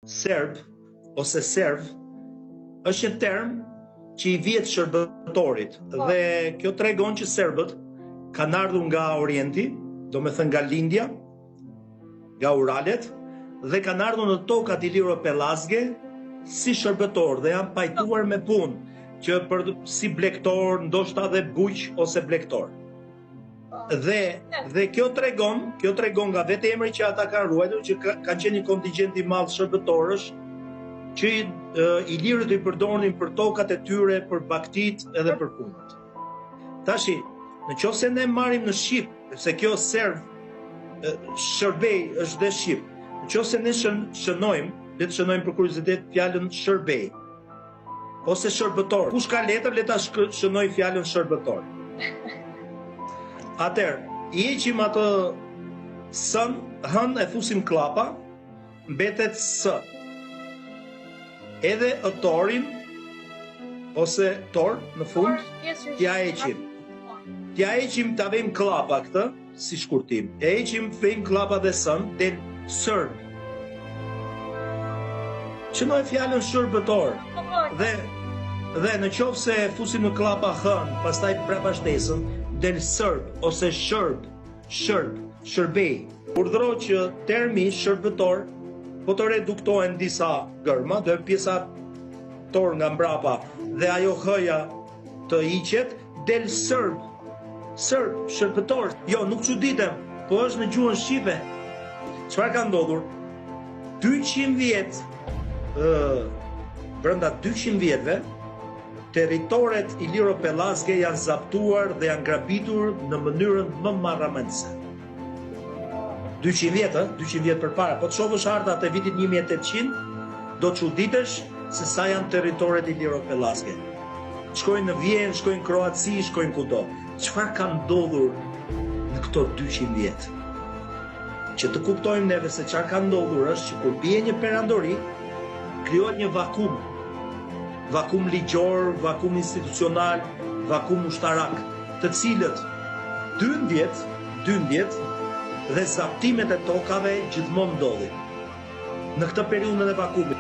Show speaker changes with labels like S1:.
S1: serb ose serv është një term që i vjet shërbëtorit dhe kjo tregon që serbët kanë ardhur nga Orienti, do me thënë nga Lindja, nga Uralet, dhe kanë ardhur në tokat iliro-pellazge si shërbëtor dhe janë pajtuar me punë, që si blektor, ndoshta dhe buq ose blektor. Dhe kjo tregon nga vetë emri që ata kanë ruajtur, që kanë qenë një kontingjent i madh shërbëtorësh, që ilirët i përdornin për tokat e tyre, për baktit edhe për punët. Tashi, në qoftë se ne marrim në Shqip, se kjo serv shërbej është dhe Shqip. Në qoftë se ne shënojmë, le të shënojmë për kuriozitet fjalën shërbej ose shërbëtor. Kush ka letër, le ta shënoj fjalën shërbëtor. Atëherë, i heqim atë sën, hën e fusim klapa, mbetet s. Edhe torin ose tor në fund, t'ja heqim. T'ja heqim, ta vejmë klapa këtë, si shkurtim. E heqim, vejmë klapa dhe sën, del sërb. Shënoj fjalën shërbëtor. Dhe në qoftë se fusim në klapa hën, pastaj prapashtesën, del sërb ose shërbej. Urdhëroj që termi shërbëtor po të reduktohen disa gërma, dhe pjesa tor nga mbrapa dhe ajo hëja të hiqet, del sërb, shërbëtor. Jo, nuk çuditem, po është në gjuhën shqipe. Çfarë ka ndodhur? 200 vjet, brenda 200 vjetëve, territoret iliro-pellazge janë zaptuar dhe janë grabitur në mënyrën më marramendse. 200 vjet përpara, po të shohësh hartat e vitit 1800, do të çuditesh se sa janë territoret iliro-pellazge. Shkojnë në Vjenë, shkojnë në Kroaci, shkojnë kudo. Çfarë ka ndodhur në këto 200 vjet? Që të kuptojmë neve se çfarë ka ndodhur është që kur bie një perandori, krijohet një vakum. Vakum ligjor, vakum institucional, vakum ushtarak, të cilët dyndjet dhe zaptimet e tokave gjithmonë ndodhin. Në këtë periudhën e vakumit.